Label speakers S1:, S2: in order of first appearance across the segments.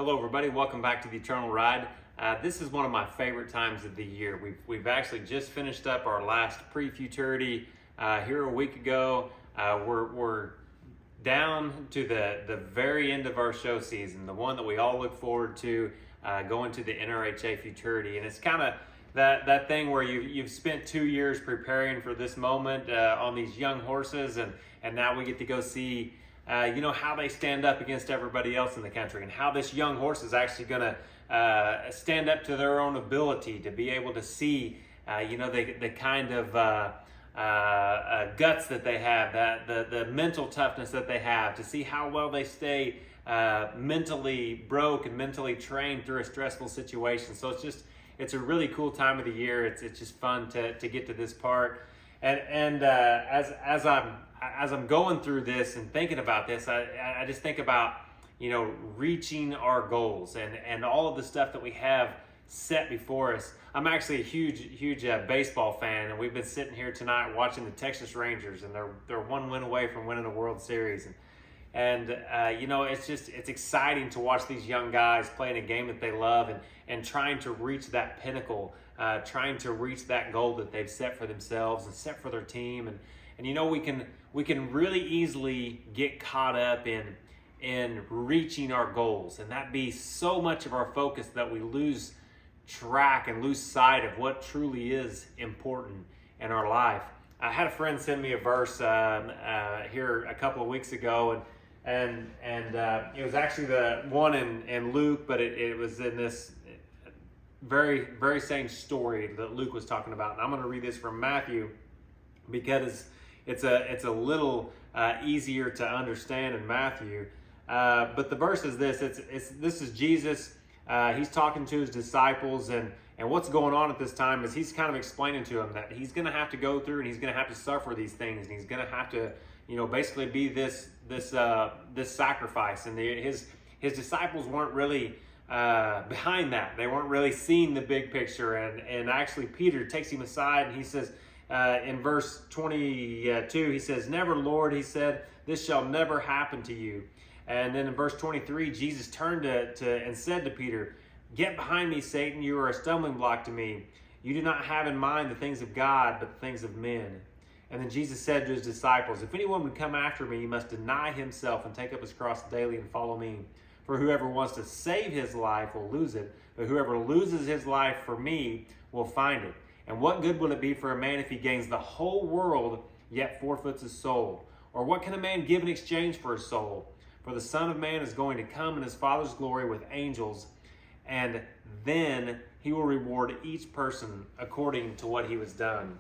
S1: Hello, everybody. Welcome back to the Eternal Ride. This is one of my favorite times of the year. We've actually just finished up our last pre-futurity here a week ago. We're down to the very end of our show season, the one that we all look forward to, going to the NRHA Futurity. And it's kind of that thing where you've spent 2 years preparing for this moment on these young horses, and now we get to go see how they stand up against everybody else in the country, and how this young horse is actually going to stand up to their own ability, to be able to see, the kind of guts that they have, the mental toughness that they have, to see how well they stay mentally broke and mentally trained through a stressful situation. So it's a really cool time of the year. It's just fun to get to this part. And as I'm going through this and thinking about this, I just think about, reaching our goals and all of the stuff that we have set before us. I'm actually a huge baseball fan, and we've been sitting here tonight watching the Texas Rangers, and they're one win away from winning the World Series. And it's exciting to watch these young guys playing a game that they love and trying to reach that pinnacle, trying to reach that goal that they've set for themselves and set for their team. And we can really easily get caught up in reaching our goals, and that be so much of our focus that we lose track and lose sight of what truly is important in our life. I had a friend send me a verse here a couple of weeks ago, and it was actually the one in Luke, but it was in this very, very same story that Luke was talking about. And I'm going to read this from Matthew because it's a little easier to understand in Matthew. But the verse is this. This is Jesus. He's talking to his disciples, and what's going on at this time is he's kind of explaining to them that he's going to have to go through, and he's going to have to suffer these things, and he's going to have to, basically be this sacrifice. And his disciples weren't really behind that. They weren't really seeing the big picture. And actually Peter takes him aside, and he says in verse 22, he says, "Never, Lord," he said, "this shall never happen to you." And then in verse 23, Jesus turned and said to Peter, "Get behind me, Satan, you are a stumbling block to me. You do not have in mind the things of God, but the things of men." And then Jesus said to his disciples, "If anyone would come after me, he must deny himself and take up his cross daily and follow me. For whoever wants to save his life will lose it, but whoever loses his life for me will find it. And what good will it be for a man if he gains the whole world, yet forfeits his soul? Or what can a man give in exchange for his soul? For the Son of Man is going to come in his Father's glory with angels, and then he will reward each person according to what he was done."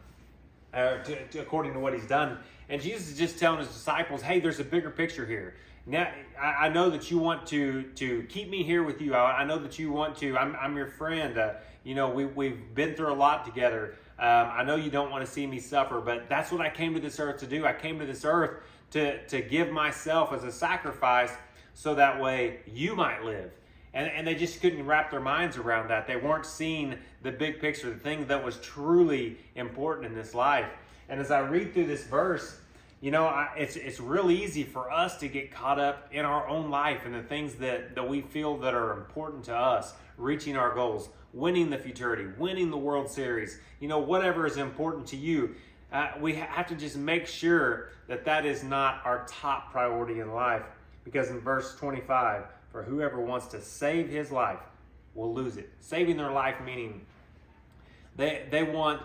S1: According to what he's done. And Jesus is just telling his disciples, hey, there's a bigger picture here. Now, I know that you want to keep me here with you. I know that you want to. I'm your friend. We've been through a lot together. I know you don't want to see me suffer, but that's what I came to this earth to do. I came to this earth to give myself as a sacrifice so that way you might live. And they just couldn't wrap their minds around that. They weren't seeing the big picture, the thing that was truly important in this life. And as I read through this verse, it's real easy for us to get caught up in our own life and the things that we feel that are important to us, reaching our goals, winning the futurity, winning the World Series, whatever is important to you. We have to just make sure that is not our top priority in life, because in verse 25, "For whoever wants to save his life will lose it." Saving their life meaning they want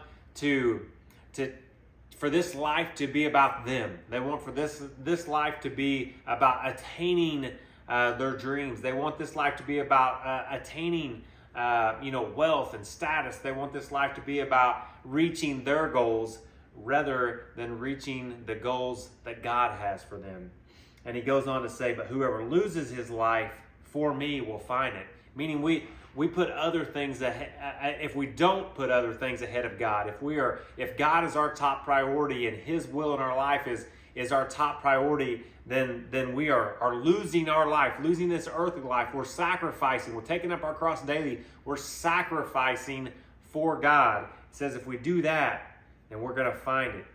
S1: for this life to be about them. They want for this life to be about attaining their dreams. They want this life to be about attaining wealth and status. They want this life to be about reaching their goals rather than reaching the goals that God has for them. And he goes on to say, "But whoever loses his life for me will find it." Meaning we put other things ahead. If we don't put other things ahead of God, if God is our top priority and his will in our life is our top priority, then we are losing our life, losing this earthly life. We're sacrificing. We're taking up our cross daily. We're sacrificing for God. It says if we do that, then we're going to find it.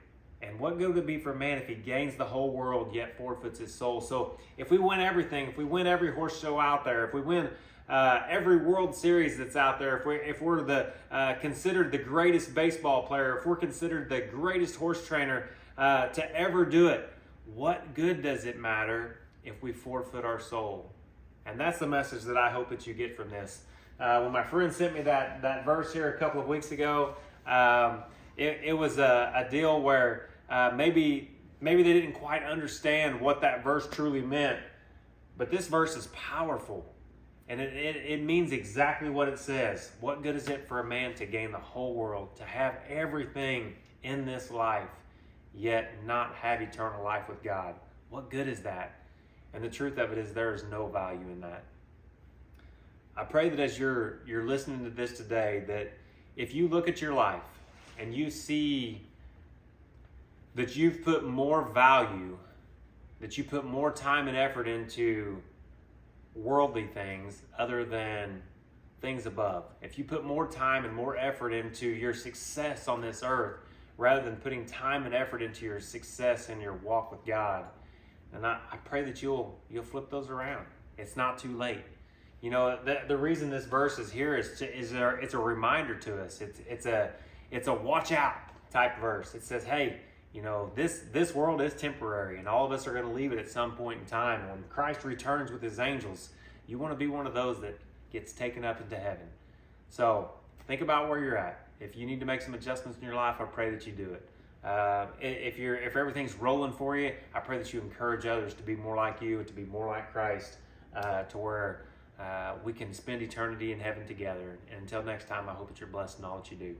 S1: And what good would it be for a man if he gains the whole world yet forfeits his soul? So if we win everything, if we win every horse show out there, if we win every World Series that's out there, if we're the considered the greatest baseball player, if we're considered the greatest horse trainer to ever do it, what good does it matter if we forfeit our soul? And that's the message that I hope that you get from this. When my friend sent me that verse here a couple of weeks ago, it was a deal where maybe they didn't quite understand what that verse truly meant. But this verse is powerful. And it means exactly what it says. What good is it for a man to gain the whole world, to have everything in this life, yet not have eternal life with God? What good is that? And the truth of it is there is no value in that. I pray that as you're listening to this today, that if you look at your life and you see that you've put more value, that you put more time and effort into worldly things other than things above, if you put more time and more effort into your success on this earth rather than putting time and effort into your success in your walk with God, and I pray that you'll flip those around. It's not too late. You know, the reason this verse is here is it's a reminder to us. It's a watch out type verse. It says, hey, you know, this world is temporary, and all of us are going to leave it at some point in time. When Christ returns with his angels, you want to be one of those that gets taken up into heaven. So think about where you're at. If you need to make some adjustments in your life, I pray that you do it. If everything's rolling for you, I pray that you encourage others to be more like you and to be more like Christ, to where we can spend eternity in heaven together. And until next time, I hope that you're blessed in all that you do.